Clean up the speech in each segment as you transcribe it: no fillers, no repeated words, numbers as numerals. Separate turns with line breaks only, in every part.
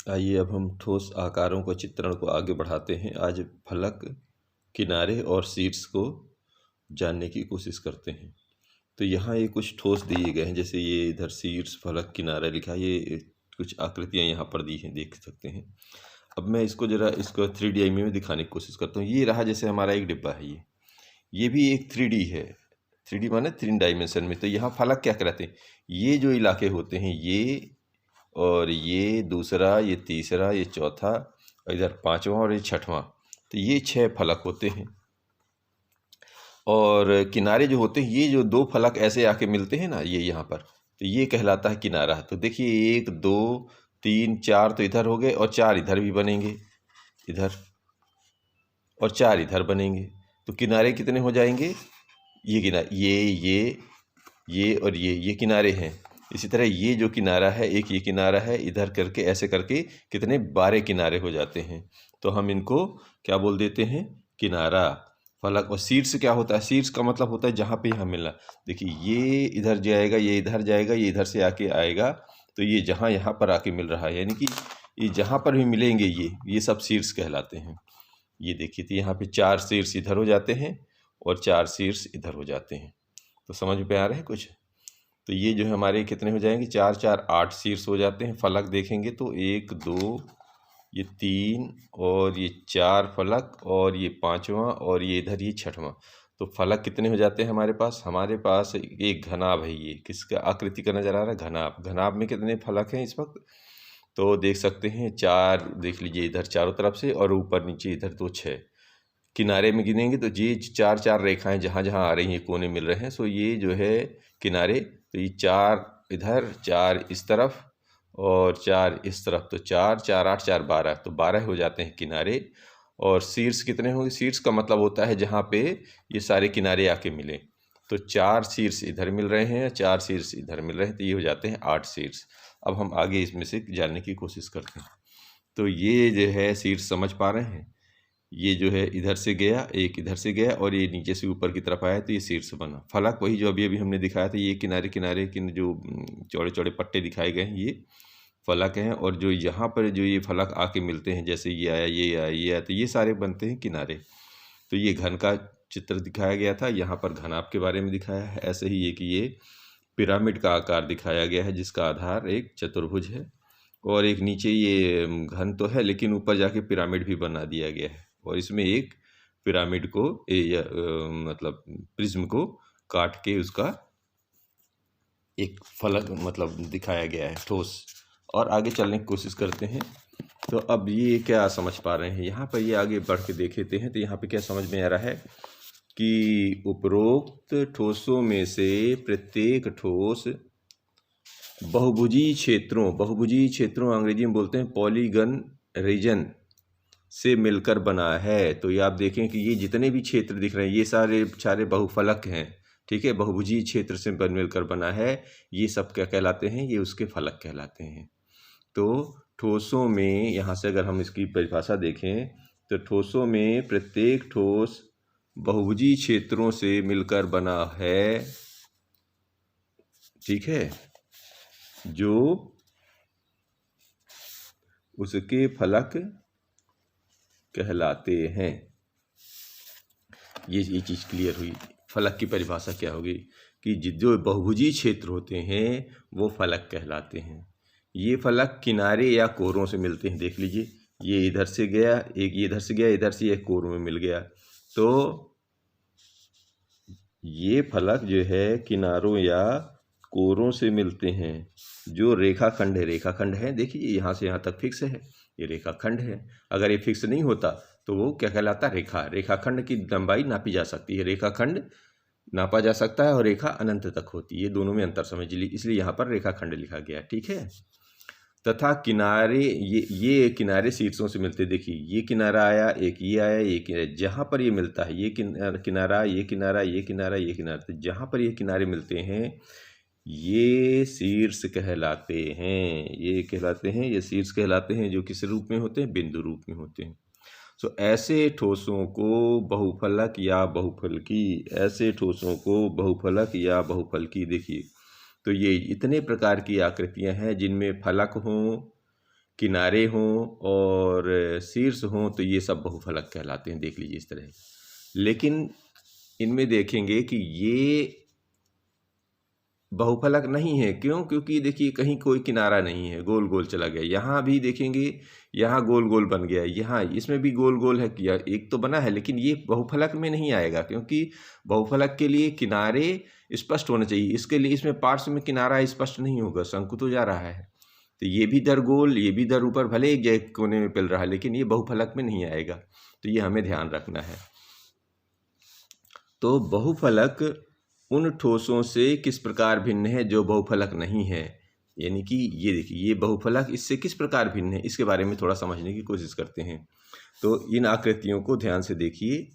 आइए अब हम ठोस आकारों को चित्रण को आगे बढ़ाते हैं। आज फलक, किनारे और शीर्ष को जानने की कोशिश करते हैं। तो यहाँ ये कुछ ठोस दिए गए हैं, जैसे ये इधर शीर्ष, फलक, किनारा लिखा है। ये कुछ आकृतियाँ यहाँ पर दी हैं, देख सकते हैं। अब मैं इसको ज़रा इसको 3D में दिखाने की कोशिश करता हूँ। ये रहा जैसे हमारा एक डिब्बा है, ये भी एक 3D है। 3D माने 3 डायमेंशन में। तो यहाँ फलक क्या कहलाते हैं? ये जो इलाके होते हैं, ये और ये दूसरा, ये तीसरा, ये चौथा, और इधर पांचवा और ये छठवां। तो ये 6 फलक होते हैं। और किनारे जो होते हैं, ये जो 2 फलक ऐसे आके मिलते हैं ना, ये यहाँ पर, तो ये कहलाता है किनारा। तो देखिए 1 2 3 4 तो इधर हो गए, और 4 इधर भी बनेंगे, इधर, और 4 इधर बनेंगे। तो किनारे कितने हो जाएंगे? ये किनारे, ये और ये किनारे हैं। इसी तरह ये जो किनारा है, एक ये किनारा है, इधर करके ऐसे करके कितने 12 किनारे हो जाते हैं। तो हम इनको क्या बोल देते हैं? किनारा। फलक। और शीर्ष क्या होता है? शीर्ष का मतलब होता है जहाँ पे यहाँ मिलना। देखिए ये इधर जाएगा, ये इधर जाएगा, ये इधर से आके आएगा, तो ये जहाँ यहाँ पर आके मिल रहा है, यानी कि ये जहाँ पर भी मिलेंगे ये सब शीर्ष कहलाते हैं। ये देखिए, तो यहाँ पे 4 शीर्ष इधर हो जाते हैं और 4 शीर्ष इधर हो जाते हैं। तो समझ में आ रहा है कुछ? तो ये जो है हमारे कितने हो जाएंगे? 4 4 8 शीर्ष हो जाते हैं। फलक देखेंगे तो 1 2, ये 3 और ये 4 फलक, और ये पांचवा, और ये इधर ये छठवां। तो फलक कितने हो जाते हैं हमारे पास? हमारे पास एक घनाभ है। ये किसका आकृति का नजर आ रहा है? घनाभ। घनाभ में कितने फलक हैं इस वक्त? तो देख सकते हैं 4, देख लीजिए इधर चारों तरफ से, और ऊपर नीचे इधर तो 6। किनारे में गिनेंगे तो ये 4 4 रेखाएं जहाँ जहाँ आ रही हैं, कोने मिल रहे हैं, सो ये जो है किनारे। तो ये 4 इधर, 4 इस तरफ, और 4 इस तरफ। तो 4 4 8 4 12, तो 12 हो जाते हैं किनारे। और शीर्ष कितने होंगे? शीर्ष का मतलब होता है जहाँ पे ये सारे किनारे आके मिले। तो 4 शीर्ष इधर मिल रहे हैं, 4 शीर्ष इधर मिल रहे हैं, तो ये हो जाते हैं 8 शीर्ष। अब हम आगे इसमें से जानने की कोशिश करते हैं। तो ये जो है शीर्ष समझ पा रहे हैं? ये जो है इधर से गया, एक इधर से गया, और ये नीचे से ऊपर की तरफ आया, तो ये शीर्ष बना। फलक वही जो अभी अभी हमने दिखाया था, ये किनारे किनारे के जो चौड़े चौड़े पट्टे दिखाए गए हैं, ये फलक हैं। और जो यहाँ पर जो ये फलक आके मिलते हैं, जैसे ये आया, ये आया, ये आया, तो ये सारे बनते हैं किनारे। तो ये घन का चित्र दिखाया गया था, यहाँ पर घनाभ के बारे में दिखाया है। ऐसे ही एक ये पिरामिड का आकार दिखाया गया है, जिसका आधार एक चतुर्भुज है, और एक नीचे ये घन तो है, लेकिन ऊपर जाके पिरामिड भी बना दिया गया है। और इसमें एक पिरामिड को मतलब प्रिज्म को काट के उसका एक फलक मतलब दिखाया गया है, ठोस। और आगे चलने की कोशिश करते हैं। तो अब ये क्या समझ पा रहे हैं? यहाँ पर ये आगे बढ़ के देख लेते हैं। तो यहाँ पे क्या समझ में आ रहा है कि उपरोक्त ठोसों में से प्रत्येक ठोस बहुभुजी क्षेत्रों अंग्रेजी में बोलते हैं पॉलीगन रीजन से मिलकर बना है। तो ये आप देखें कि ये जितने भी क्षेत्र दिख रहे हैं, ये सारे सारे बहुफलक हैं, ठीक है, बहुभुजी क्षेत्र से मिलकर बना है। ये सब क्या कहलाते हैं? ये उसके फलक कहलाते हैं। तो ठोसों में, यहाँ से अगर हम इसकी परिभाषा देखें, तो ठोसों में प्रत्येक ठोस बहुभुजी क्षेत्रों से मिलकर बना है, ठीक है, जो उसके फलक कहलाते हैं। ये चीज़ क्लियर हुई। फलक की परिभाषा क्या होगी कि जो बहुभुजी क्षेत्र होते हैं वो फलक कहलाते हैं। ये फलक किनारे या कोरों से मिलते हैं। देख लीजिए, ये इधर से गया, एक ये इधर से गया, इधर से एक कोरों में मिल गया। तो ये फलक जो है किनारों या कोरों से मिलते हैं। जो रेखाखंड है, रेखाखंड है, देखिए यहाँ से यहाँ तक फिक्स है, ये रेखाखंड है। अगर ये फिक्स नहीं होता तो वो क्या कहलाता? रेखा। रेखाखंड की लंबाई नापी जा सकती है, रेखाखंड नापा जा सकता है, और रेखा अनंत तक होती है। ये दोनों में अंतर समझ ली, इसलिए यहाँ पर रेखाखंड लिखा गया, ठीक है। तथा किनारे, ये किनारे शीर्षों से मिलते। देखिए ये किनारा आया, एक ये आया, एक जहाँ पर ये मिलता है, ये किनारा, ये किनारा, ये किनारा, ये किनारा, तो जहाँ पर ये किनारे मिलते हैं ये शीर्ष कहलाते हैं। ये कहलाते हैं, ये शीर्ष कहलाते हैं, जो किस रूप में होते हैं? बिंदु रूप में होते हैं। तो ऐसे ठोसों को बहुफलक या बहुफलकी, ऐसे ठोसों को बहुफलक या बहुफलकी। देखिए, तो ये इतने प्रकार की आकृतियां हैं जिनमें फलक हों, किनारे हों और शीर्ष हों तो ये सब बहुफलक कहलाते हैं। देख लीजिए इस तरह। लेकिन इनमें देखेंगे कि ये बहुफलक नहीं है। क्यों? क्योंकि देखिए कहीं कोई किनारा नहीं है, गोल गोल चला गया। यहाँ भी देखेंगे, यहाँ गोल गोल बन गया, यहाँ इसमें भी गोल गोल है, किया एक तो बना है, लेकिन ये बहुफलक में नहीं आएगा क्योंकि बहुफलक के लिए किनारे स्पष्ट होने चाहिए। इसके लिए इसमें पार्श्व में किनारा स्पष्ट नहीं होगा, शंकु तो जा रहा है। तो ये भी दर गोल, ये भी दर ऊपर, भले एक जगह कोने में पिल रहा है, लेकिन ये बहुफलक में नहीं आएगा। तो ये हमें ध्यान रखना है। तो बहुफलक उन ठोसों से किस प्रकार भिन्न है जो बहुफलक नहीं है। यानी कि ये देखिए, ये बहुफलक इससे किस प्रकार भिन्न है, इसके बारे में थोड़ा समझने की कोशिश करते हैं। तो इन आकृतियों को ध्यान से देखिए।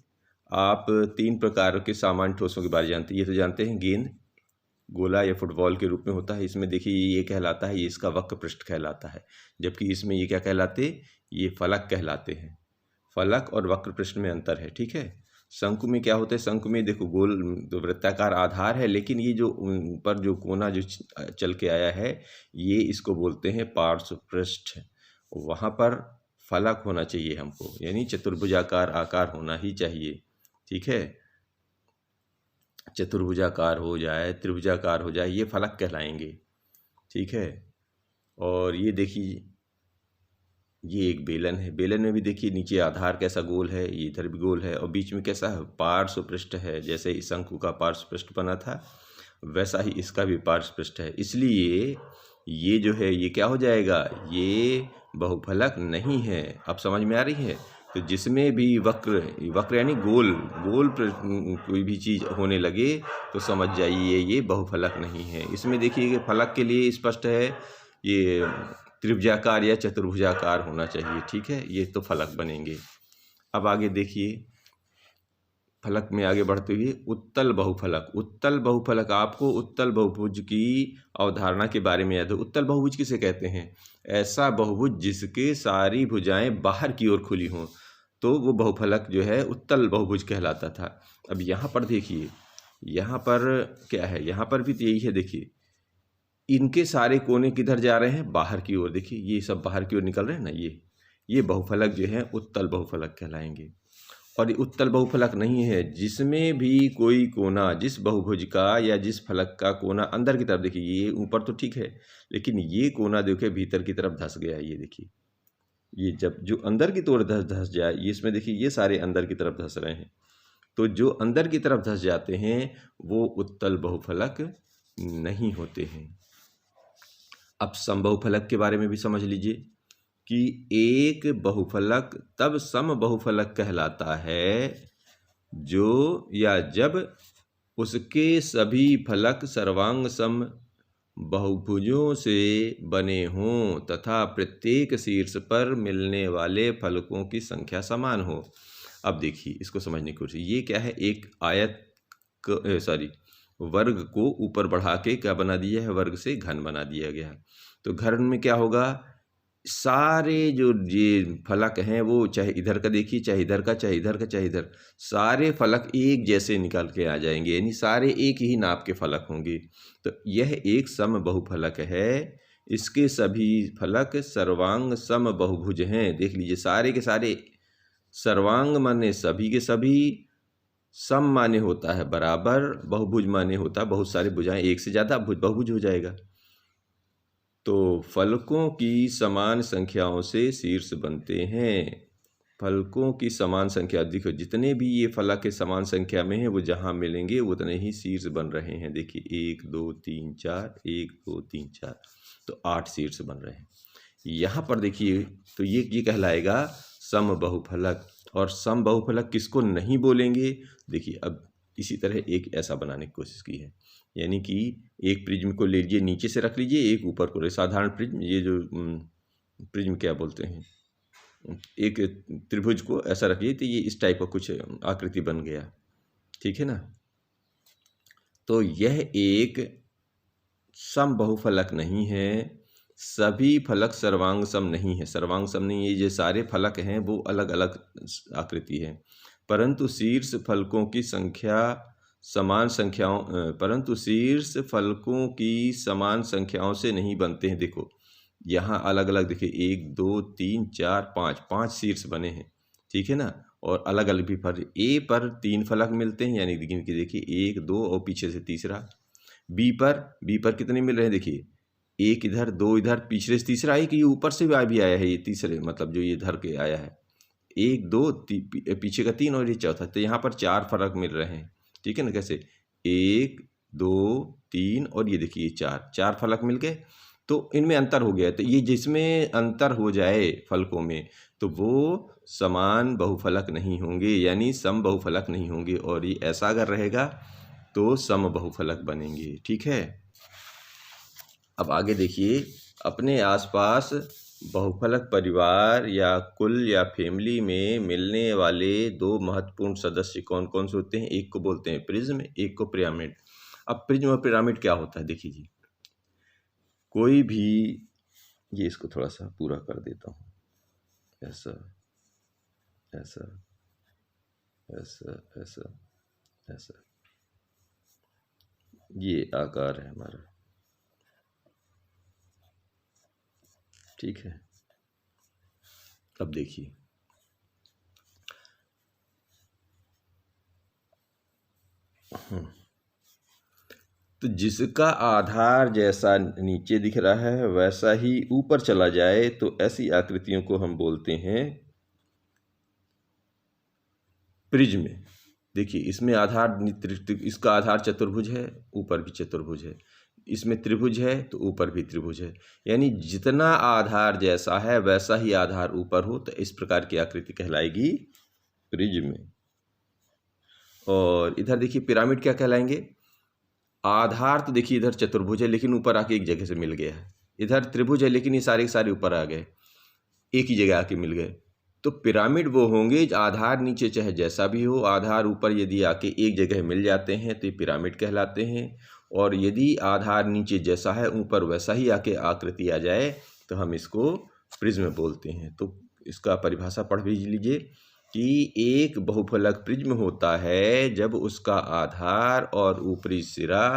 आप 3 प्रकार के सामान्य ठोसों के बारे में जानते हैं। ये तो जानते हैं, गेंद गोला या फुटबॉल के रूप में होता है। इसमें देखिए ये कहलाता है, ये इसका वक्र पृष्ठ कहलाता है। जबकि इसमें ये क्या कहलाते, ये फलक कहलाते हैं। फलक और वक्र पृष्ठ में अंतर है, ठीक है। शंकु में क्या होता है, शंकु में देखो गोल तो वृत्ताकार आधार है, लेकिन ये जो ऊपर जो कोना जो चल के आया है, ये इसको बोलते हैं पार्श्व पृष्ठ। वहाँ पर फलक होना चाहिए हमको, यानी चतुर्भुजाकार आकार होना ही चाहिए, ठीक है। चतुर्भुजाकार हो जाए, त्रिभुजाकार हो जाए, ये फलक कहलाएंगे, ठीक है। और ये देखिए, ये एक बेलन है। बेलन में भी देखिए नीचे आधार कैसा गोल है, ये इधर भी गोल है, और बीच में कैसा है, पार्श्व पृष्ठ है। जैसे इस शंकु का पार्श्व पृष्ठ बना था, वैसा ही इसका भी पार्श्व पृष्ठ है। इसलिए ये जो है, ये क्या हो जाएगा, ये बहुफलक नहीं है। अब समझ में आ रही है। तो जिसमें भी वक्र यानी गोल गोल कोई भी चीज़ होने लगे तो समझ जाइए ये बहुफलक नहीं है। इसमें देखिए कि फलक के लिए स्पष्ट है, ये त्रिभुजाकार या चतुर्भुजाकार होना चाहिए, ठीक है। ये तो फलक बनेंगे। अब आगे देखिए, फलक में आगे बढ़ते हुए उत्तल बहुफलक। उत्तल बहुफलक, आपको उत्तल बहुभुज की अवधारणा के बारे में याद है। उत्तल बहुभुज किसे कहते हैं, ऐसा बहुभुज जिसके सारी भुजाएं बाहर की ओर खुली हों, तो वो बहुफलक जो है उत्तल बहुभुज कहलाता था। अब यहाँ पर देखिए, यहाँ पर क्या है, यहाँ पर भी तो यही है। देखिए इनके सारे कोने किधर जा रहे हैं, बाहर की ओर। देखिए ये सब बाहर की ओर निकल रहे हैं ना, ये बहुफलक जो है उत्तल बहुफलक कहलाएंगे। और ये उत्तल बहुफलक नहीं है जिसमें भी कोई कोना, जिस बहुभुज का या जिस फलक का कोना अंदर की तरफ, देखिए ये ऊपर तो ठीक है, लेकिन ये कोना देखिए भीतर की तरफ धंस गया। ये देखिए, ये जब जो अंदर की तरफ धंस जाए, ये इसमें देखिए ये सारे अंदर की तरफ धंस रहे हैं। तो जो अंदर की तरफ धंस जाते हैं वो उत्तल बहुफलक नहीं होते हैं। अब समबहुफलक के बारे में भी समझ लीजिए कि एक बहुफलक तब सम बहुफलक कहलाता है जो या जब उसके सभी फलक सर्वांग सम बहुभुजों से बने हों तथा प्रत्येक शीर्ष पर मिलने वाले फलकों की संख्या समान हो। अब देखिए इसको समझने की कोशिश, ये क्या है, एक आयत वर्ग को ऊपर बढ़ा के क्या बना दिया है, वर्ग से घन बना दिया गया। तो घन में क्या होगा, सारे जो ये फलक हैं वो चाहे इधर का देखिए, चाहे इधर का, चाहे इधर का, चाहे इधर, सारे फलक एक जैसे निकल के आ जाएंगे, यानी सारे एक ही नाप के फलक होंगे। तो यह एक सम बहुफलक है। इसके सभी फलक सर्वांग सम बहुभुज हैं। देख लीजिए सारे के सारे, सर्वांग माने सभी के सभी, सम माने होता है बराबर, बहुभुज माने होता है बहुत सारी भुजाएं, एक से ज़्यादा बहुभुज हो जाएगा। तो फलकों की समान संख्याओं से शीर्ष बनते हैं। फलकों की समान संख्या, देखो जितने भी ये फलक के समान संख्या में हैं वो जहाँ मिलेंगे उतने ही शीर्ष बन रहे हैं। देखिए 1 2 3 4, 1 2 3 4, तो 8 शीर्ष बन रहे हैं। यहाँ पर देखिए तो ये कहलाएगा सम बहुफलक। और सम बहुफलक किसको नहीं बोलेंगे, देखिए अब इसी तरह एक ऐसा बनाने की कोशिश की है, यानी कि एक प्रिज्म को ले लीजिए, नीचे से रख लीजिए, एक ऊपर को, साधारण प्रिज्म, ये जो प्रिज्म क्या बोलते हैं, एक त्रिभुज को ऐसा रखिए तो ये इस टाइप का कुछ आकृति बन गया, ठीक है ना। तो यह एक सम बहुफलक नहीं है। सभी फलक सर्वांग सम नहीं है, सर्वांग सम नहीं है। ये सारे फलक हैं वो अलग अलग आकृति है, परंतु शीर्ष फलकों की संख्या समान संख्याओं, परंतु शीर्ष फलकों की समान संख्याओं से नहीं बनते हैं। देखो यहाँ अलग अलग देखिए 1 2 3 4 5 5 शीर्ष बने हैं, ठीक है ना। और अलग अलग भी पर ए पर 3 फलक मिलते हैं, यानी गिन के देखिए 1 2 और पीछे से तीसरा। बी पर कितने मिल रहे हैं देखिए, एक इधर 2 इधर, पीछे से तीसरा है कि ये ऊपर से भी आया है, ये तीसरे मतलब जो ये इधर के आया है 1 2 पीछे का 3 और ये चौथा, तो यहाँ पर 4 फलक मिल रहे हैं, ठीक है ना। कैसे 1 2 3 और ये देखिए 4 फलक मिल गए, तो इनमें अंतर हो गया। तो ये जिसमें अंतर हो जाए फलकों में तो वो समान बहुफलक नहीं होंगे, यानी सम बहुफलक नहीं होंगे, और ये ऐसा अगर रहेगा तो सम बहुफलक बनेंगे, ठीक है। अब आगे देखिए, अपने आसपास बहुफलक परिवार या कुल या फैमिली में मिलने वाले 2 महत्वपूर्ण सदस्य कौन कौन से होते हैं? एक को बोलते हैं प्रिज्म, एक को पिरामिड। अब प्रिज्म और पिरामिड क्या होता है देखिए जी, कोई भी, ये इसको थोड़ा सा पूरा कर देता हूँ, ऐसा ऐसा ऐसा ऐसा ऐसा, ये आकार है हमारा, ठीक है। अब देखिए, तो जिसका आधार जैसा नीचे दिख रहा है वैसा ही ऊपर चला जाए तो ऐसी आकृतियों को हम बोलते हैं प्रिज्म। देखिए इसमें आधार, इसका आधार चतुर्भुज है, ऊपर भी चतुर्भुज है, इसमें त्रिभुज है तो ऊपर भी त्रिभुज है, यानी जितना आधार जैसा है वैसा ही आधार ऊपर हो, तो इस प्रकार की आकृति कहलाएगी प्रिज्म। और इधर देखिए पिरामिड क्या कहलाएंगे, आधार तो देखिए इधर चतुर्भुज है लेकिन ऊपर आके एक जगह से मिल गया है, इधर त्रिभुज है लेकिन ये सारे के सारे ऊपर आ गए, एक ही जगह आके मिल गए। तो पिरामिड वो होंगे आधार नीचे चाहे जैसा भी हो, आधार ऊपर यदि आके एक जगह मिल जाते हैं तो ये पिरामिड कहलाते हैं। और यदि आधार नीचे जैसा है ऊपर वैसा ही आके आकृति आ जाए तो हम इसको प्रिज्म बोलते हैं। तो इसका परिभाषा पढ़ भी लीजिए कि एक बहुफलक प्रिज्म होता है जब उसका आधार और ऊपरी सिरा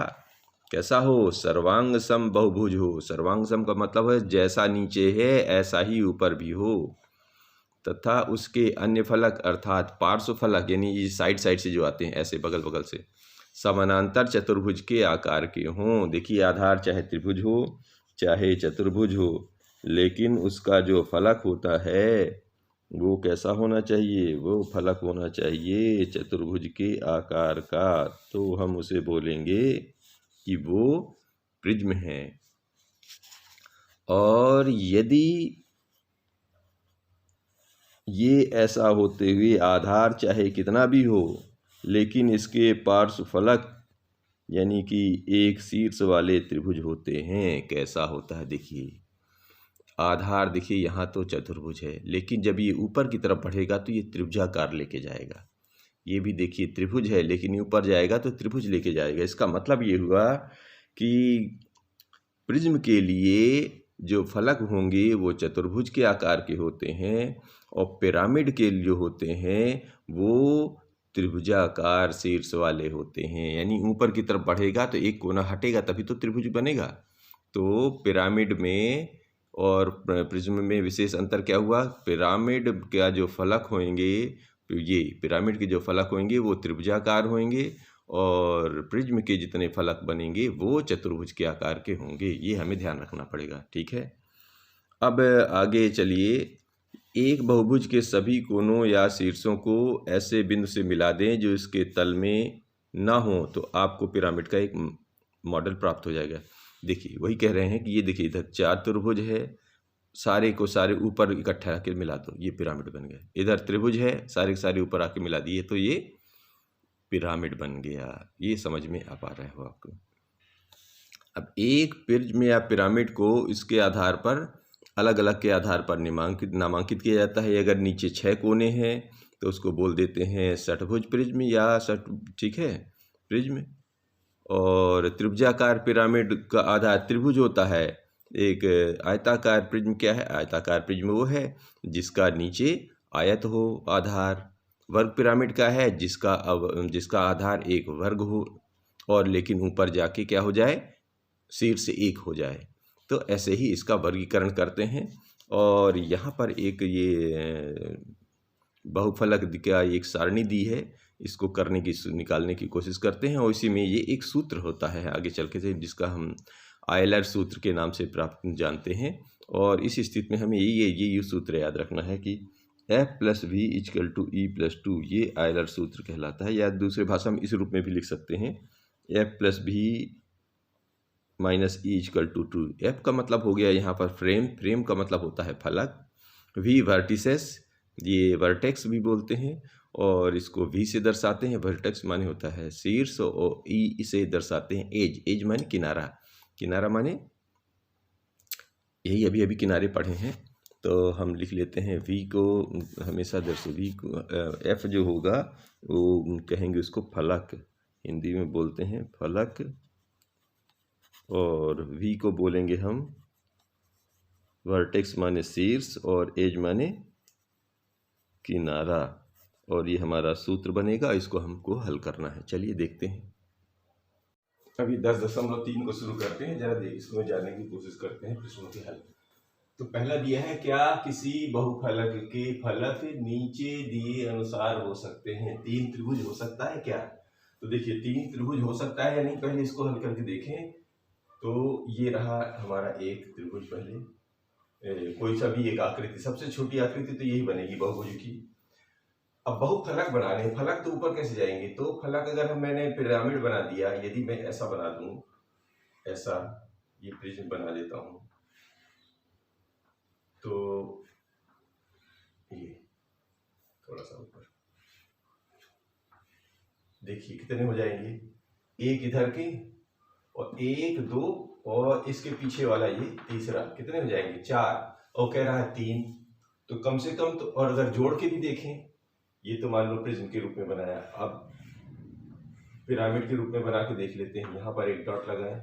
कैसा हो, सर्वांग सम बहुभुज हो। सर्वांग सम का मतलब है जैसा नीचे है ऐसा ही ऊपर भी हो, तथा उसके अन्य फलक अर्थात पार्श्व फलक, यानी ये साइड साइड से जो आते हैं ऐसे बगल बगल से, समानांतर चतुर्भुज के आकार के हों। देखिए आधार चाहे त्रिभुज हो चाहे चतुर्भुज हो, लेकिन उसका जो फलक होता है वो कैसा होना चाहिए, वो फलक होना चाहिए चतुर्भुज के आकार का, तो हम उसे बोलेंगे कि वो प्रिज्म है। और यदि ये ऐसा होते हुए आधार चाहे कितना भी हो लेकिन इसके पार्श्व फलक यानी कि एक शीर्ष वाले त्रिभुज होते हैं, कैसा होता है देखिए, आधार देखिए यहाँ तो चतुर्भुज है लेकिन जब ये ऊपर की तरफ बढ़ेगा तो ये त्रिभुजाकार लेके जाएगा। ये भी देखिए त्रिभुज है लेकिन ये ऊपर जाएगा तो त्रिभुज लेके जाएगा। इसका मतलब ये हुआ कि प्रिज्म के लिए जो फलक होंगे वो चतुर्भुज के आकार के होते हैं, और पिरामिड के जो होते हैं वो त्रिभुजाकार शीर्ष वाले होते हैं। यानी ऊपर की तरफ बढ़ेगा तो एक कोना हटेगा तभी तो त्रिभुज बनेगा। तो पिरामिड में और प्रिज्म में विशेष अंतर क्या हुआ, पिरामिड का जो फलक होंगे, ये पिरामिड के जो फलक होंगे वो त्रिभुजाकार होंगे, और प्रिज्म के जितने फलक बनेंगे वो चतुर्भुज के आकार के होंगे। ये हमें ध्यान रखना पड़ेगा, ठीक है। अब आगे चलिए, एक बहुभुज के सभी कोनों या शीर्षों को ऐसे बिंदु से मिला दें जो इसके तल में ना हो तो आपको पिरामिड का एक मॉडल प्राप्त हो जाएगा। देखिए वही कह रहे हैं कि ये देखिए इधर चतुर्भुज है, सारे को सारे ऊपर इकट्ठा आके मिला दो, ये पिरामिड बन गया। इधर त्रिभुज है, सारे के सारे ऊपर आके मिला दिए तो ये पिरामिड बन गया। ये समझ में आ पा रहा हो आपको। अब एक प्रिज्म या पिरामिड को इसके आधार पर अलग अलग के आधार पर नामांकित किया जाता है। अगर नीचे 6 कोने हैं तो उसको बोल देते हैं षटभुज प्रिज्म या ठीक है प्रिज्म। और त्रिभुजाकार पिरामिड का आधार त्रिभुज होता है। एक आयताकार प्रिज्म क्या है, आयताकार प्रिज्म वो है जिसका नीचे आयत हो आधार। वर्ग पिरामिड का है जिसका आधार एक वर्ग हो और लेकिन ऊपर जाके क्या हो जाए, शीर्ष एक हो जाए। तो ऐसे ही इसका वर्गीकरण करते हैं। और यहाँ पर एक ये बहुफलक का एक सारणी दी है, इसको करने की निकालने की कोशिश करते हैं। और इसी में ये एक सूत्र होता है आगे चल के, जिसका हम आयलर सूत्र के नाम से प्राप्त जानते हैं। और इस स्थिति में हमें ये सूत्र याद रखना है कि F+V = E+2, ये आयलर सूत्र कहलाता है। या दूसरे भाषा में इस रूप में भी लिख सकते हैं, F+V - E = 2। F का मतलब हो गया यहाँ पर फ्रेम, फ्रेम का मतलब होता है फलक। V वर्टिसेस, ये वर्टेक्स भी बोलते हैं, और इसको V से दर्शाते हैं। वर्टेक्स माने होता है शीर्ष, और E इसे दर्शाते हैं एज, एज माने किनारा, किनारा माने यही अभी अभी किनारे पढ़े हैं। तो हम लिख लेते हैं V को हमेशा V को F जो होगा वो कहेंगे उसको फलक, हिंदी में बोलते हैं फलक, और V को बोलेंगे हम वर्टेक्स माने शीर्ष, और एज माने किनारा। और ये हमारा सूत्र बनेगा, इसको हमको हल करना है। चलिए देखते हैं। अभी 10.3 को शुरू करते हैं, जरा इसको जानने की कोशिश करते हैं प्रश्नों के हल। तो पहला दिया है, क्या किसी बहुफलक के फलक नीचे दिए अनुसार हो सकते हैं? 3 त्रिभुज हो सकता है क्या? तो देखिए 3 त्रिभुज हो सकता है या नहीं, पहले इसको हल करके देखें। तो ये रहा हमारा एक त्रिभुज। पहले कोई सा भी एक आकृति, सबसे छोटी आकृति तो यही बनेगी बहुभुज की। अब बहुफलक बनाने हैं, फलक तो ऊपर कैसे जाएंगे? तो फलक अगर मैंने पिरामिड बना दिया, यदि मैं ऐसा बना दूं, ऐसा ये प्रिज्म बना देता हूं, तो ये थोड़ा सा ऊपर देखिए कितने हो जाएंगे, एक इधर के और 1 2 और इसके पीछे वाला ये तीसरा, कितने हो जाएंगे? 4, और कह रहा है 3, तो कम से कम तो। और अगर जोड़ के भी देखें, ये तो मान लो प्रिज्म के रूप में बनाया, अब पिरामिड के रूप में बना के देख लेते हैं। यहाँ पर एक डॉट लगाएं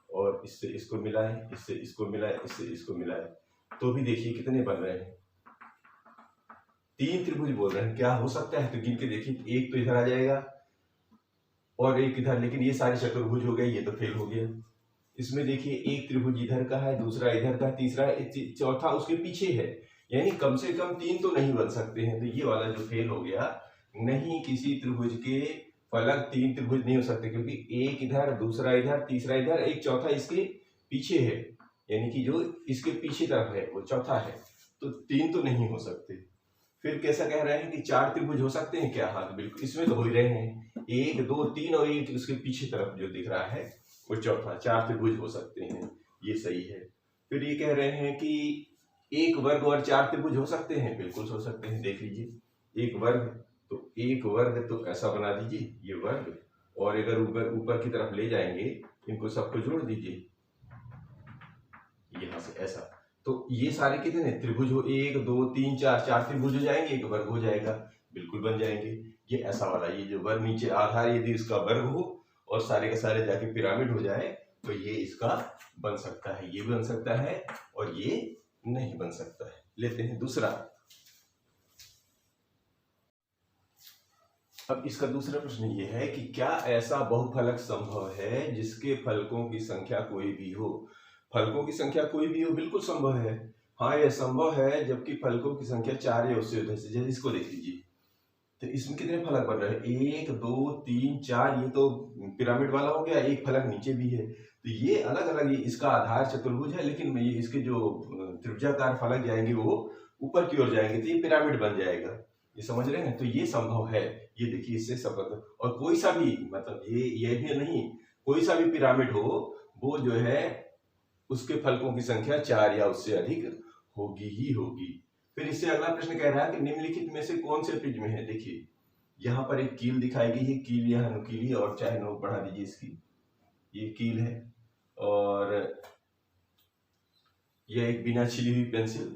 और इससे इसको मिलाएं, इससे इसको मिलाएं, इससे इसको मिलाएं, तो भी देखिए कितने बन रहे हैं, 3 त्रिभुज बोल रहे हैं। क्या हो सकता है? तो गिन के देखिए, एक तो इधर आ जाएगा और एक इधर, लेकिन ये सारे चतुर्भुज हो गए, ये तो फेल हो गया। इसमें देखिए एक त्रिभुज इधर का है, दूसरा इधर का, तीसरा चौथा उसके पीछे है, यानी कम से कम 3 तो नहीं बन सकते हैं। तो ये वाला जो फेल हो गया, नहीं किसी त्रिभुज के फलक 3 त्रिभुज नहीं हो सकते, क्योंकि एक इधर, दूसरा इधर, तीसरा इधर, एक चौथा इसके पीछे है, यानी कि जो इसके पीछे तरफ है वो चौथा है, तो 3 तो नहीं हो सकते। फिर कैसा कह रहे हैं कि 4 त्रिभुज हो सकते हैं क्या? हाँ बिल्कुल, इसमें तो हो ही रहे हैं, 1 2 3 और एक उसके पीछे तरफ जो दिख रहा है वो चौथा, 4 त्रिभुज हो सकते हैं, ये सही है। फिर ये कह रहे हैं कि एक वर्ग और 4 त्रिभुज हो सकते हैं, बिल्कुल हो सकते हैं। देख लीजिए, एक वर्ग, तो एक वर्ग तो ऐसा बना दीजिए, ये वर्ग, और अगर ऊपर ऊपर की तरफ ले जाएंगे, इनको सबको जोड़ दीजिए यहां से ऐसा, तो ये सारे कितने त्रिभुज हो? 1 2 3 4, 4 त्रिभुज हो जाएंगे, एक वर्ग हो जाएगा, बिल्कुल बन जाएंगे। ये ऐसा वाला, ये जो वर्ग नीचे आधार यदि इसका वर्ग हो और सारे के सारे जाके पिरामिड हो जाए, तो ये इसका बन सकता है, ये बन सकता है, और ये नहीं बन सकता है। लेते हैं दूसरा। अब इसका दूसरा प्रश्न ये है कि क्या ऐसा बहुफलक संभव है जिसके फलकों की संख्या कोई भी हो? फलकों की संख्या कोई भी हो, बिल्कुल संभव है। हाँ यह संभव है, जबकि फलकों की संख्या 4 या उससे अधिक। जैसे इसको देख लीजिए, तो इसमें कितने फलक बन रहे हैं? 1 2 3 4, ये तो पिरामिड वाला हो गया, एक फलक नीचे भी है, तो ये अलग अलग, ये इसका आधार चतुर्भुज है, लेकिन ये इसके जो त्रिभुजाकार फलक जाएंगे वो ऊपर की ओर जाएंगे, तो ये पिरामिड बन जाएगा। ये समझ रहे हैं? तो ये संभव है, ये देखिए इससे सब। और कोई सा भी, मतलब ये भी नहीं, कोई सा भी पिरामिड हो, वो जो है उसके फलकों की संख्या 4 या उससे अधिक होगी ही होगी। फिर इससे अगला प्रश्न कह रहा है कि निम्नलिखित में से कौन से प्रिज्म है? देखिए यहाँ पर एक कील दिखाई गई है, कील यहाँ नुकीली है, और चाहे नोक बढ़ा दीजिए इसकी, ये कील है, और यह एक बिना छिली हुई पेंसिल,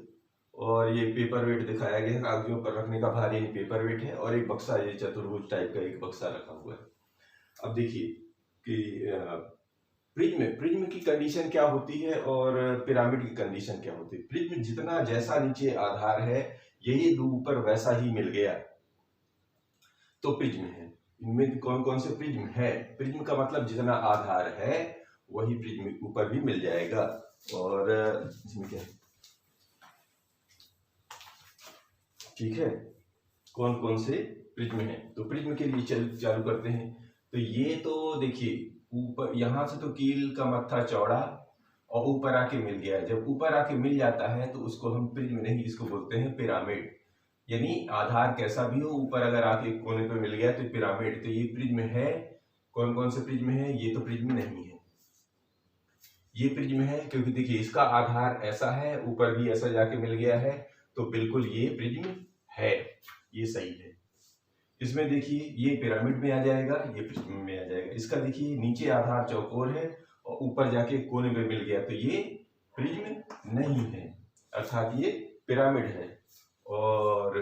और ये पेपर वेट दिखाया गया है, कागजों पर रखने का भारी पेपर वेट है, और एक बक्सा, ये चतुर्भुज टाइप का एक बक्सा रखा हुआ है। अब देखिए कि प्रिज्म की कंडीशन क्या होती है और पिरामिड की कंडीशन क्या होती है। प्रिज्म जितना जैसा नीचे आधार है, यही ऊपर वैसा ही मिल गया तो प्रिज्म है। इनमें कौन कौन से प्रिज्म है? प्रिज्म का मतलब जितना आधार है वही प्रिज्म ऊपर भी मिल जाएगा। और इसमें क्या, ठीक है, कौन कौन से प्रिज्म है। तो प्रिज्म के लिए चालू करते हैं। तो ये तो देखिए ऊपर यहां से तो कील का मत्था चौड़ा और ऊपर आके मिल गया। जब ऊपर आके मिल जाता है तो उसको हम प्रिज्म नहीं, इसको बोलते हैं पिरामिड। यानी आधार कैसा भी हो, ऊपर अगर आके कोने पे मिल गया तो पिरामिड। तो ये प्रिज्म है। कौन कौन से प्रिज्म है, ये तो प्रिज्म नहीं है, ये प्रिज्म है, क्योंकि देखिए इसका आधार ऐसा है, ऊपर भी ऐसा जाके मिल गया है, तो बिल्कुल ये प्रिज्म है, ये सही है। इसमें देखिए ये पिरामिड में आ जाएगा, ये प्रिज्म में आ जाएगा। इसका देखिए नीचे आधार चौकोर है और ऊपर जाके कोने में मिल गया, तो ये प्रिज्म नहीं है, अर्थात ये पिरामिड है। और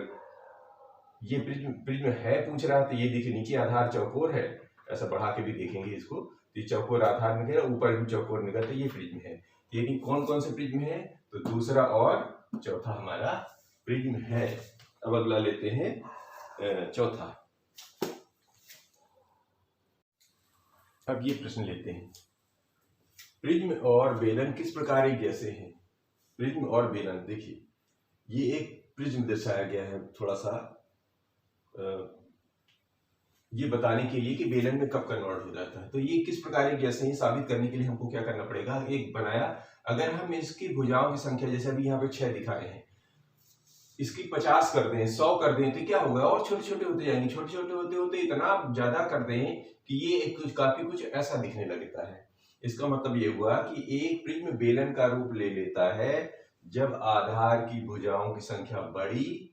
ये प्रिज्म है पूछ रहा है, तो ये देखिए नीचे आधार चौकोर है, ऐसा बढ़ा के भी देखेंगे इसको, तो ये चौकोर आधार निकला, ऊपर भी चौकोर निकला, तो ये प्रिज्म है। यानी कौन कौन से प्रिज्म है, तो दूसरा और चौथा हमारा प्रिज्म है। अब अगला लेते हैं चौथा। अब ये प्रश्न लेते हैं, प्रिज्म और बेलन किस प्रकार एक जैसे हैं। प्रिज्म और बेलन, देखिए ये एक प्रिज्म दर्शाया गया है, थोड़ा सा ये बताने के लिए कि बेलन में कब कन्वर्ट हो जाता है। तो ये किस प्रकार एक जैसे ही साबित करने के लिए हमको क्या करना पड़ेगा, एक बनाया, अगर हम इसकी भुजाओं की संख्या जैसे अभी यहाँ पे 6 दिखा रहे हैं, इसकी 50 कर दें, 100 कर दें, तो क्या होगा, और छोटे छोटे होते जाएंगे, छोटे छोटे होते होते इतना ज्यादा कर दें कि ये काफी कुछ ऐसा दिखने लगता है। इसका मतलब ये हुआ कि एक प्रिज्म बेलन का रूप ले लेता है जब आधार की भुजाओं की संख्या बड़ी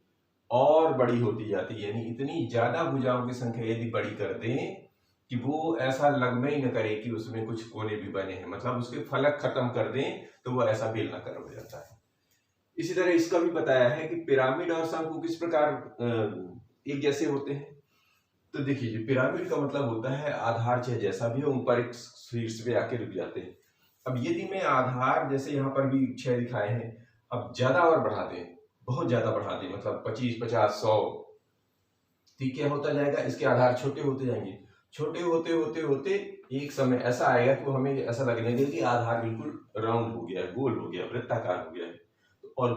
और बड़ी होती जाती है। यानी इतनी ज्यादा भुजाओं की संख्या यदि बड़ी कर दें कि वो ऐसा लगना ही न करे कि उसमें कुछ कोने भी बने हैं, मतलब उसके फलक खत्म कर दें, तो वो ऐसा बेलनाकार हो जाता है। इसी तरह इसका भी बताया है कि पिरामिड और शंकु किस प्रकार एक जैसे होते हैं। तो देखिए पिरामिड का मतलब होता है आधार चाहे जैसा भी हो, ऊपर एक शीर्ष पे आके रुक जाते हैं। अब यदि मैं आधार जैसे यहाँ पर भी 6 दिखाए हैं, अब ज्यादा और बढ़ा दें, बहुत ज्यादा बढ़ा दें, मतलब 25, 50, 100, तो क्या होता जाएगा, इसके आधार छोटे होते जाएंगे। छोटे होते होते होते एक समय ऐसा आएगा कि वो हमें ऐसा लगने लगेगा कि आधार बिल्कुल राउंड हो गया, गोल हो गया, वृत्ताकार हो गया है। और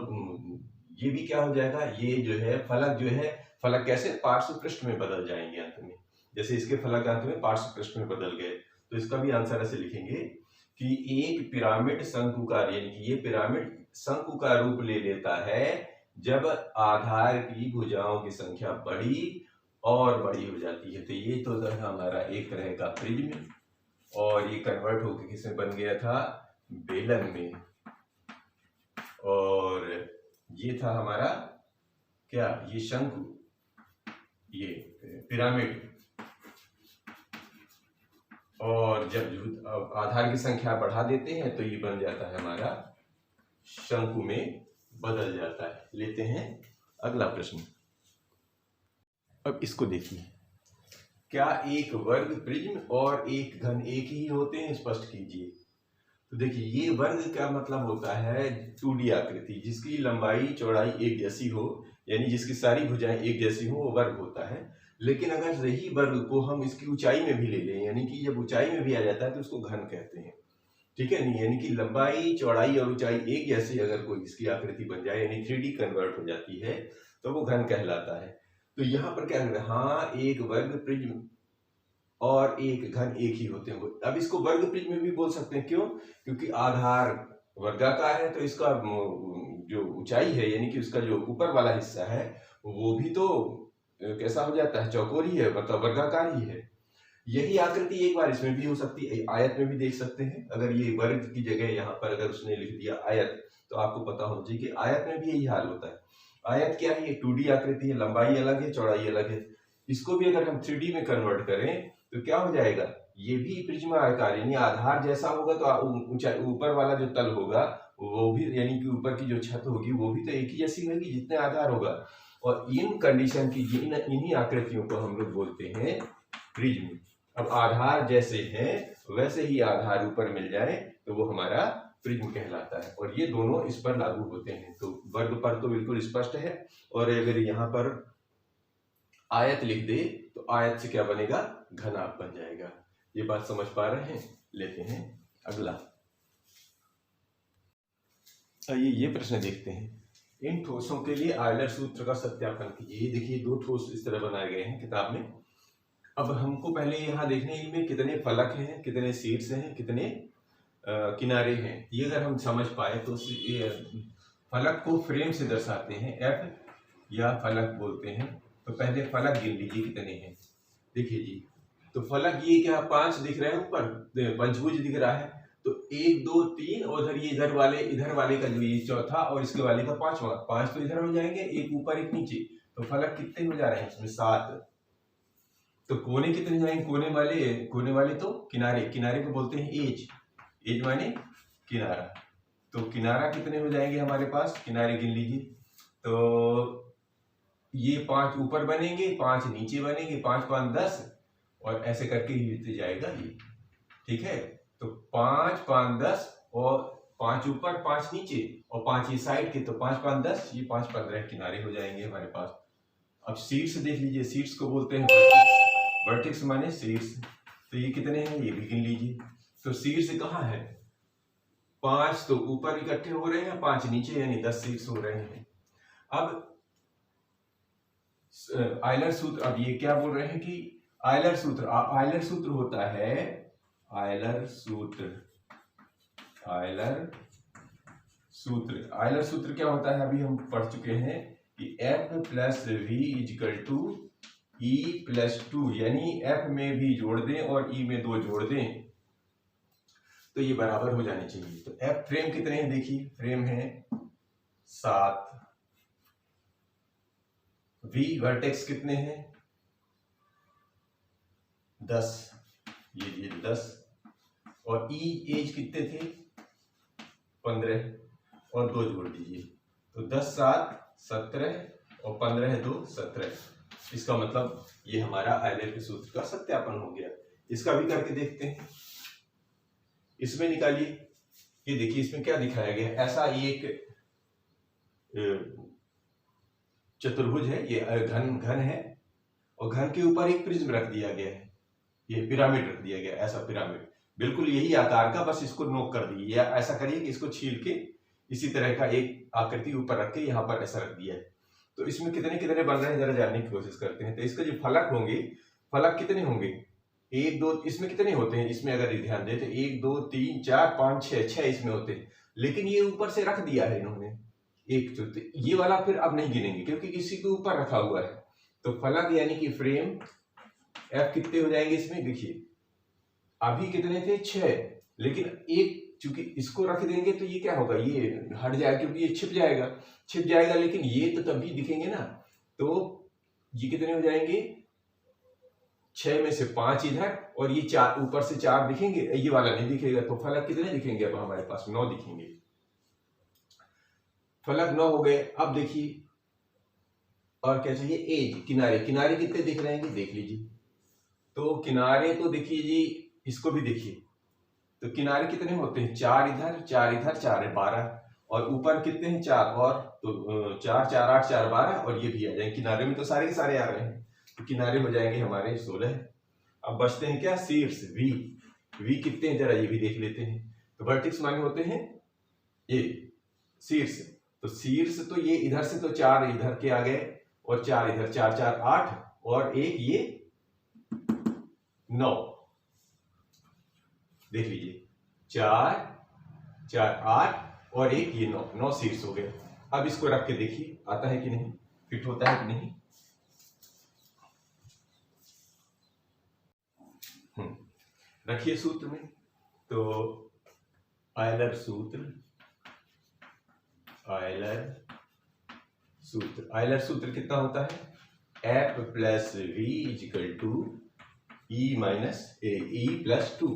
ये भी क्या हो जाएगा, ये जो है फलक जो है, फलक कैसे पार्श्व पृष्ठ में बदल जाएंगे अंत में, जैसे इसके फलक अंत में पार्श्व पृष्ठ में बदल गए। तो इसका भी आंसर ऐसे लिखेंगे कि एक पिरामिड शंकुकार, यानी कि ये पिरामिड शंकु का रूप ले लेता है जब आधार की भुजाओं की संख्या बड़ी और बड़ी हो जाती है। तो ये तो हमारा एक तरह का प्रिज्म, और ये कन्वर्ट होकर किसमें बन गया था, बेलन में। और ये था हमारा क्या, ये शंकु, ये पिरामिड। और जब आधार की संख्या बढ़ा देते हैं तो ये बन जाता है हमारा शंकु में बदल जाता है। लेते हैं अगला प्रश्न। अब इसको देखिए, क्या एक वर्ग प्रिज्म और एक घन एक ही होते हैं, स्पष्ट कीजिए। तो देखिए ये वर्ग का मतलब होता है 2D आकृति जिसकी लंबाई चौड़ाई एक जैसी हो, यानी जिसकी सारी भुजाएं एक जैसी हो, वो वर्ग होता है। लेकिन अगर यही वर्ग को हम इसकी ऊंचाई में भी ले लें, यानी कि जब ऊंचाई में भी आ जाता है तो उसको घन कहते हैं, ठीक है नहीं, यानी कि लंबाई चौड़ाई और ऊंचाई एक जैसी अगर कोई इसकी आकृति बन जाए, यानी 3D कन्वर्ट हो जाती है, तो वो घन कहलाता है। तो यहाँ पर क्या है, हाँ एक वर्ग प्रिज्म और एक घन एक ही होते हैं। अब इसको वर्ग प्रिज्म भी बोल सकते हैं, क्यों, क्योंकि आधार वर्गाकार है, तो इसका जो ऊंचाई है, यानी कि उसका जो ऊपर वाला हिस्सा है, वो भी तो कैसा हो जाता है, चौकोर ही है, मतलब वर्गाकार ही है। यही आकृति एक बार इसमें भी हो सकती है, आयत में भी देख सकते हैं। अगर ये वर्ग की जगह यहाँ पर अगर उसने लिख दिया आयत, तो आपको पता होना चाहिए कि आयत में भी यही हाल होता है। आयत क्या है, ये 2D आकृति है, लंबाई अलग है, चौड़ाई अलग है। इसको भी अगर हम 3D में कन्वर्ट करें तो क्या हो जाएगा, ये भी प्रिज्म आकार, यानी आधार जैसा होगा तो ऊंचाई ऊपर वाला जो तल होगा वो भी, यानी कि ऊपर की जो छत होगी वो भी तो एक ही जैसी होगी जितने आधार होगा। और इन कंडीशन की इन्हीं आकृतियों को हम लोग बोलते हैं प्रिज्म। अब आधार जैसे हैं वैसे ही आधार ऊपर मिल जाए तो वो हमारा प्रिज्म कहलाता है, और ये दोनों इस पर लागू होते हैं। तो वर्ग पर तो बिल्कुल स्पष्ट है, और अगर यहाँ पर आयत लिख दे तो आयत से क्या बनेगा, घनाभ बन जाएगा। ये बात समझ पा रहे हैं। लेते हैं अगला। आइए ये प्रश्न देखते हैं। इन ठोसों के लिए आयलर सूत्र का सत्यापन कीजिए। ये देखिए दो ठोस इस तरह बनाए गए हैं किताब में। अब हमको पहले यहाँ देखने हैं इनमें कितने फलक हैं, कितने शीर्ष हैं, कितने किनारे हैं। ये अगर हम समझ पाए तो ये फलक को फ्रेम से दर्शाते हैं, एफ या फलक बोलते हैं। तो पहले फलक गिन लीजिए कितने हैं। देखिए जी, तो फलक ये क्या 5 दिख रहे हैं ऊपर, पंचभुज दिख रहा है। तो 1 2 3 और उधर ये इधर वाले का जो ये चौथा और इसके वाले का पांचवा, 5 तो इधर हो जाएंगे, एक ऊपर एक नीचे। तो फलक कितने हो जा रहे हैं इसमें 7। तो कोने कितने जाएंगे, कोने वाले तो किनारे को बोलते हैं एज माने किनारा। तो किनारा कितने हो जाएंगे हमारे पास, किनारे गिन लीजिए। तो ये 5 ऊपर बनेंगे, 5 नीचे बनेंगे, 5 5 10 और ऐसे करके ही जाएगा ये। ठीक है, तो 5 5 10 और 5 ऊपर 5 नीचे और 5 ये साइड के, तो 5 5 10, ये 5 15 किनारे हो जाएंगे हमारे पास। अब शीर्ष देख लीजिए, शीर्ष को बोलते हैं वर्टेक्स माने शीर्ष। तो ये कितने हैं ये भी गिन लीजिए। तो शीर्ष कहाँ है, 5 तो ऊपर इकट्ठे हो रहे हैं, 5 नीचे, यानी 10 शीर्ष हो रहे हैं। अब आयलर सूत्र, अब ये क्या बोल रहे हैं कि आयलर सूत्र होता है, आयलर सूत्र क्या होता है, अभी हम पढ़ चुके हैं कि F plus V equal to E plus 2, यानी F में भी जोड़ दें और E में 2 जोड़ दें तो ये बराबर हो जाने चाहिए। तो F फ्रेम कितने हैं, देखिए फ्रेम है 7, V वर्टेक्स कितने हैं 10, ये 10, और E एज कितने थे 15 और 2 जोड़ दीजिए। तो 10 7 17 और 15 2 17। इसका मतलब ये हमारा आयलर के सूत्र का सत्यापन हो गया। इसका भी करके देखते हैं। इसमें निकालिए, ये देखिए इसमें क्या दिखाया गया है। ऐसा एक चतुर्भुज है, ये घन है और घन के ऊपर एक प्रिज्म रख दिया गया है, ये पिरामिड रख दिया गया है, ऐसा पिरामिड बिल्कुल यही आकार का, बस इसको नोक कर दिए, या ऐसा करिए कि इसको छील के इसी तरह का एक आकृति ऊपर रख के यहाँ पर ऐसा रख दिया है। तो इसमें कितने कितने बन रहे हैं जरा जानने की कोशिश करते हैं। तो इसके जो फलक होंगे, फलक कितने होंगे 1 2, इसमें कितने होते हैं, इसमें अगर ध्यान दें तो 1 2 3 4 5 6 इसमें होते हैं। लेकिन ये ऊपर से रख दिया है इन्होंने एक, तो ये वाला फिर अब नहीं गिनेंगे क्योंकि किसी के ऊपर रखा हुआ है। तो फलक यानी कि फ्रेम F कितने हो जाएंगे इसमें, देखिए अभी कितने थे 6, लेकिन एक चूंकि इसको रख देंगे तो ये क्या होगा, ये हट जाएगा क्योंकि ये छिप जाएगा, लेकिन ये तो तभी दिखेंगे ना। तो ये कितने हो जाएंगे 6 में से 5 इधर और ये 4 ऊपर से 4 दिखेंगे, ये वाला नहीं दिखेगा। तो फलक कितने दिखेंगे अब हमारे पास 9 दिखेंगे। फलक 9 हो गए। अब देखिए और क्या चाहिए, एज किनारे कितने दिख रहे हैं देख लीजिए। तो किनारे तो देखिए जी, इसको भी देखिए, तो किनारे कितने होते हैं 4 इधर 4 इधर, 4 है 12, और ऊपर कितने हैं 4 और, तो 4 4 8 4 12, और ये भी आ जाएंगे किनारे में, तो सारे के सारे आ रहे हैं। तो किनारे हो जाएंगे हमारे 16। अब बचते हैं क्या, शीर्ष वी कितने हैं जरा ये भी देख लेते हैं। तो वर्टेक्स माने होते हैं ये शीर्ष, तो शीर्ष तो ये इधर से तो 4 इधर के आ गए और 4 इधर, 4 4 8 और एक ये 9, देख लीजिए 4 4 8 और एक ये 9 शीर्ष हो गए। अब इसको रख के देखिए आता है कि नहीं, फिट होता है कि नहीं। रखिए सूत्र में, तो आयलर सूत्र कितना होता है, F plus V equal to E minus E plus 2।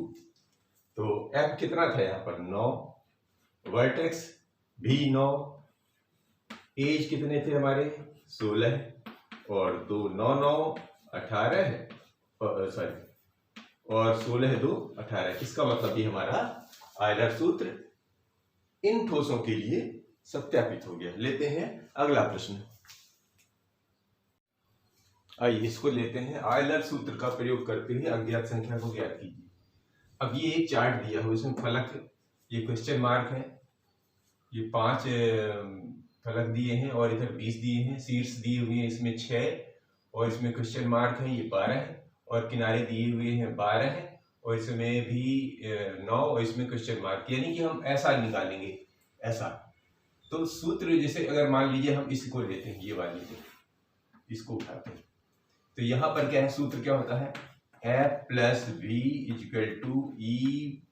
तो F कितना था यहाँ पर 9, वर्टेक्स भी 9, एज कितने थे हमारे 16 और 2 9 9 18 है, सॉरी और 16 2 18। इसका मतलब ये हमारा आयलर सूत्र इन ठोसों के लिए सत्यापित हो गया। लेते हैं अगला प्रश्न। आइए इसको लेते हैं। आयलर सूत्र का प्रयोग करते हुए अज्ञात संख्या को ज्ञात कीजिए। अब ये एक चार्ट दिया हो, इसमें फलक ये क्वेश्चन मार्क है, ये 5 फलक दिए हैं और इधर 20 दिए हैं, शीर्ष दिए हुए हैं इसमें 6 और इसमें क्वेश्चन मार्क है, ये 12 है और किनारे दिए हुए हैं 12 है और इसमें भी 9 और इसमें क्वेश्चन मार्क, यानी कि हम ऐसा निकालेंगे ऐसा। तो सूत्र जैसे अगर मान लीजिए हम इसको लेते हैं, ये वाली इसको उठाते हैं, तो यहाँ पर क्या है, सूत्र क्या होता है, F plus V equal to E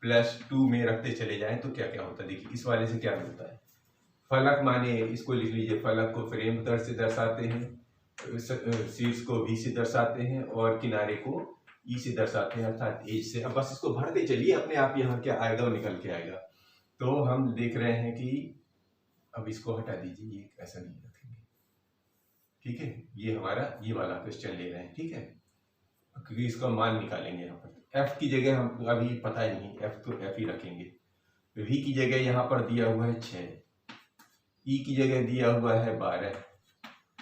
plus 2 में रखते चले जाएं तो क्या क्या होता है। देखिए इस वाले से क्या मिलता है, फलक माने इसको लिख लीजिए, फलक को फ्रेम दर से दर्शाते हैं, शीर्ष को V से दर्शाते हैं और किनारे को E से दर्शाते हैं, अर्थात एज से। अब बस इसको भरते चलिए, अपने आप यहाँ क्या आएगा वो निकल के आएगा। तो हम देख रहे हैं कि अब इसको हटा दीजिए, ये ऐसा नहीं रखेंगे, ठीक है। ये हमारा ये वाला क्वेश्चन ले रहे हैं, ठीक है, क्योंकि इसका मान निकालेंगे यहाँ पर। एफ की जगह हम अभी पता ही नहीं, एफ तो एफ ही रखेंगे। वी की जगह यहाँ पर दिया हुआ है 6, ई की जगह दिया हुआ है 12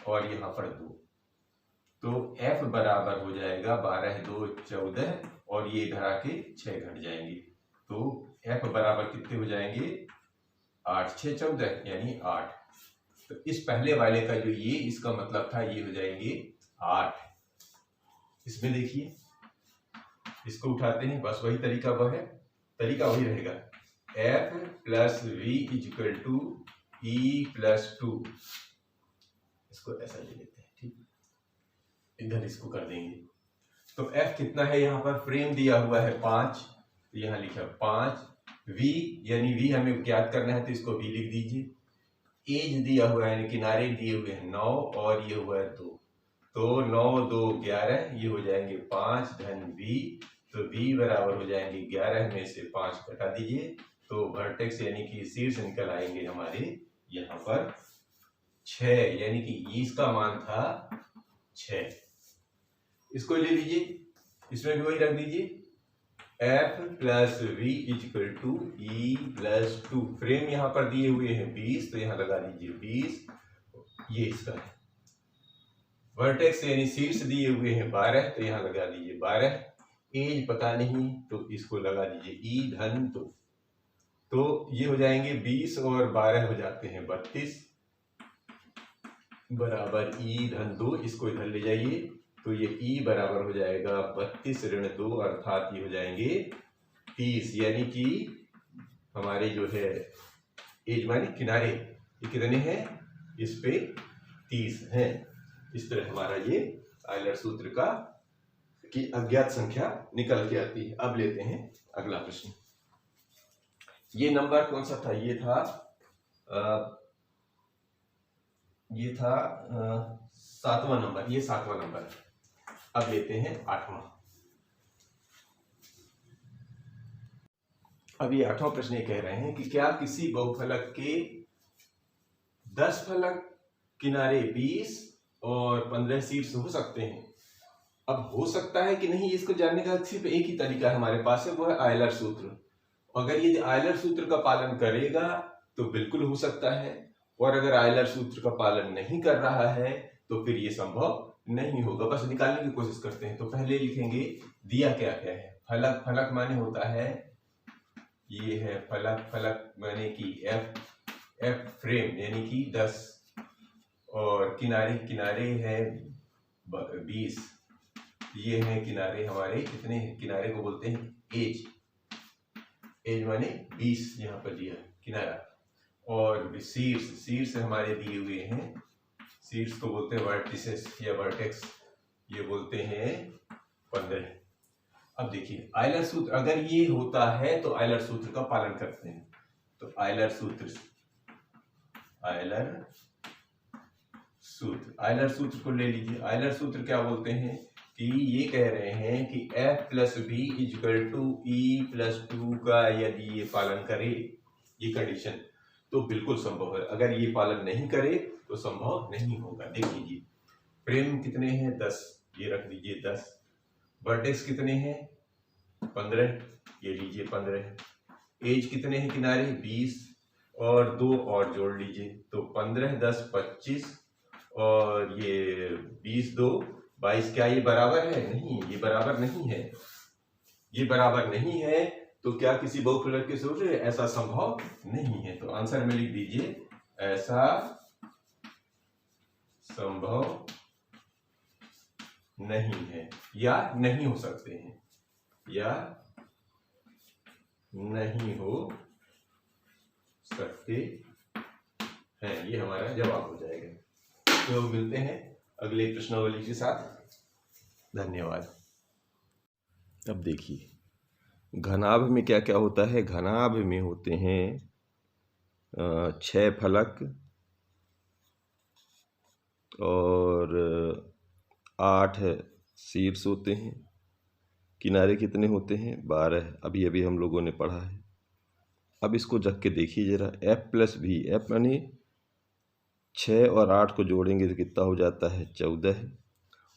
और यहाँ पर 2, तो एफ बराबर हो जाएगा 12 2 14 और ये इधर आके 6 घट जाएंगे, तो एफ बराबर कितने हो जाएंगे, 8 6 14 यानी 8। तो इस पहले वाले का जो ये इसका मतलब था, ये हो जाएंगे 8। इसमें देखिए इसको उठाते हैं, बस वही तरीका तरीका वही रहेगा, F plus V equal to E plus 2, इसको ऐसा ले लेते हैं, ठीक, इधर इसको कर देंगे। तो एफ कितना है, यहाँ पर फ्रेम दिया हुआ है 5, तो यहाँ लिखा 5, वी यानी वी हमें ज्ञात करना है तो इसको वी लिख दीजिए, एज दिया हुआ है यानी किनारे दिए हुए हैं 9 और ये हुआ है 2, तो 9 2 11, ये हो जाएंगे 5 धन वी, तो वी बराबर हो जाएंगे 11 में से 5 घटा दीजिए, तो वर्टेक्स यानी कि शीर्ष निकल आएंगे हमारे यहाँ पर 6, यानी कि इसका मान था 6। इसको ले लीजिए, इसमें भी वही रख दीजिए, F plus V equal to E plus 2, frame यहाँ पर दिए हुए हैं 20, तो यहाँ लगा दीजिए 20, ये इसका है। वर्टेक्स यानी शीर्ष दिए हुए हैं 12, तो यहाँ लगा दीजिए 12, एज पता नहीं तो इसको लगा दीजिए ई धन 2, तो ये हो जाएंगे 20 और 12 हो जाते हैं 32 बराबर ई धन 2, इसको इधर ले जाइए, तो ये ई बराबर हो जाएगा 32 ऋण 2, अर्थात ये हो जाएंगे 30, यानी कि हमारे जो है एज माने किनारे ये कितने हैं, इस पे 30 हैं। इस तरह हमारा ये आयलर सूत्र का की अज्ञात संख्या निकल के आती है। अब लेते हैं अगला प्रश्न। ये नंबर कौन सा था, ये था 7वां नंबर, ये 7वां नंबर। अब लेते हैं 8वां। अब ये 8वां प्रश्न ये कह रहे हैं कि क्या किसी बहुफलक के 10 फलक किनारे 20 और 15 शीर्ष हो सकते हैं। अब हो सकता है कि नहीं, इसको जानने का सिर्फ एक ही तरीका हमारे पास है, वो है आयलर सूत्र। अगर ये आयलर सूत्र का पालन करेगा तो बिल्कुल हो सकता है, और अगर आयलर सूत्र का पालन नहीं कर रहा है तो फिर ये संभव नहीं होगा। बस निकालने की कोशिश करते हैं। तो पहले लिखेंगे दिया क्या क्या है, फलक, फलक माने होता है ये है फलक, फलक माने कि एफ फ्रेम यानी कि 10 और किनारे, किनारे है 20, ये है किनारे हमारे कितने हैं, किनारे को बोलते हैं एज, एज माने 20 यहाँ पर दिया किनारा, और शीर्ष, शीर्ष हमारे दिए हुए हैं, शीर्ष को बोलते हैं वर्टिसेस या वर्टेक्स, ये बोलते हैं 15। अब देखिए आयलर सूत्र अगर ये होता है तो आयलर सूत्र का पालन करते हैं। तो आयलर सूत्र को ले लीजिए। आयलर सूत्र क्या बोलते हैं कि ये कह रहे हैं कि F plus V equal to E plus 2 का यदि ये पालन करे, ये कंडीशन, तो बिल्कुल संभव है। अगर ये पालन नहीं करे तो संभव नहीं होगा। देख लीजिए फ्रेम कितने हैं 10, ये रख दीजिए 10, वर्टेक्स कितने हैं 15, ये लीजिए 15, एज कितने हैं किनारे 20 और 2 और जोड़ लीजिए, तो 15 10 25 और ये 20 2 22। क्या ये बराबर है? नहीं, ये बराबर नहीं है, ये बराबर नहीं है। तो क्या किसी बहुफलक के सूत्र ऐसा संभव नहीं है। तो आंसर में लिख दीजिए ऐसा संभव नहीं है, या नहीं हो सकते हैं, या नहीं हो सकते हैं। ये हमारा जवाब हो जाएगा। तो मिलते हैं अगले प्रश्नावली के साथ। धन्यवाद। अब देखिए घनाभ में क्या क्या होता है। घनाभ में होते हैं 6 फलक और 8 शीर्ष होते हैं। किनारे कितने होते हैं? 12। अभी अभी हम लोगों ने पढ़ा है। अब इसको जग के देखिए जरा। f प्लस भी, f यानी 6 और 8 को जोड़ेंगे तो कितना हो जाता है? 14।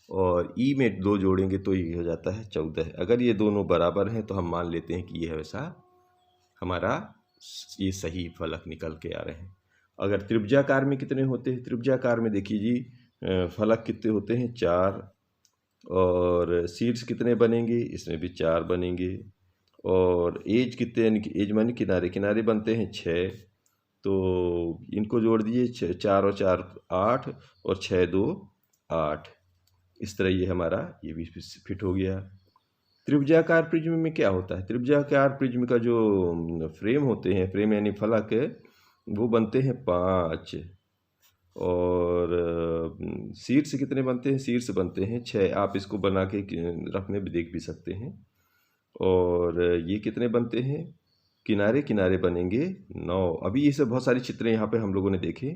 और ई में 2 जोड़ेंगे तो ये हो जाता है 14। अगर ये दोनों बराबर हैं तो हम मान लेते हैं कि ये है वैसा हमारा ये सही फलक निकल के आ रहे हैं। अगर त्रिभुजाकार में कितने होते हैं? त्रिभुजाकार में देखिए जी फलक कितने होते हैं? 4। और शीर्ष कितने बनेंगे? इसमें भी 4 बनेंगे। और एज कितने, यानी कि एज माने किनारे, किनारे बनते हैं 6। तो इनको जोड़ दीजिए, 4 और 4 8 और 6 2 8। इस तरह ये हमारा ये भी फिट हो गया। त्रिभुजाकार प्रिज्म में क्या होता है? त्रिभुजाकार प्रिज्म का जो फ्रेम होते हैं, फ्रेम यानी फलक, वो बनते हैं 5। और शीर्ष कितने बनते हैं? शीर्ष बनते हैं 6। आप इसको बना के रखने भी देख भी सकते हैं। और ये कितने बनते हैं? किनारे किनारे बनेंगे 9। अभी ये सब बहुत सारे चित्र यहाँ पे हम लोगों ने देखे,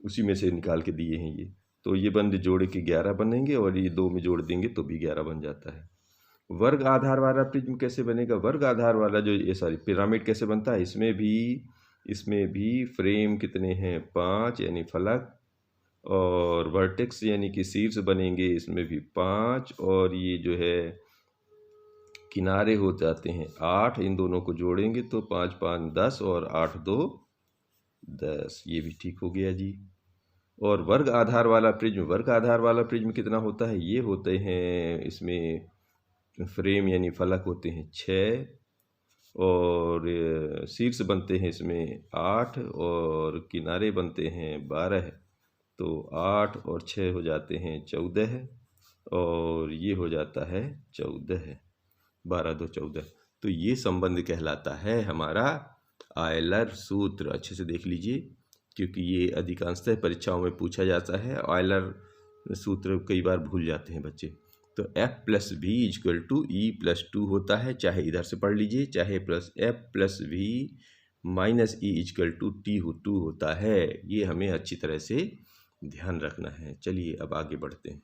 उसी में से निकाल के दिए हैं ये। तो ये बंद जोड़ के 11 बनेंगे और ये 2 में जोड़ देंगे तो भी 11 बन जाता है। वर्ग आधार वाला प्रिज्म कैसे बनेगा? वर्ग आधार वाला जो ये पिरामिड कैसे बनता है? इसमें भी फ्रेम कितने हैं? 5 यानी फलक, और वर्टेक्स यानी कि शीर्ष बनेंगे, इसमें भी 5। और ये जो है किनारे हो जाते हैं 8। इन दोनों को जोड़ेंगे तो 5 5 10 और 8 2 10। ये भी ठीक हो गया जी। और वर्ग आधार वाला प्रिज्म, वर्ग आधार वाला प्रिज्म कितना होता है? ये होते हैं, इसमें फ्रेम यानी फलक होते हैं 6 और शीर्ष बनते हैं इसमें 8 और किनारे बनते हैं 12। तो 8 और 6 हो जाते हैं 14 और ये हो जाता है 14। 12 2 14। तो ये संबंध कहलाता है हमारा आयलर सूत्र। अच्छे से देख लीजिए क्योंकि ये अधिकांशतः परीक्षाओं में पूछा जाता है। आयलर सूत्र कई बार भूल जाते हैं बच्चे। तो f plus V equal to E plus 2 होता है, चाहे इधर से पढ़ लीजिए, चाहे plus f plus V minus E equal to T2 होता है। ये हमें अच्छी तरह से ध्यान रखना है। चलिए अब आगे बढ़ते हैं।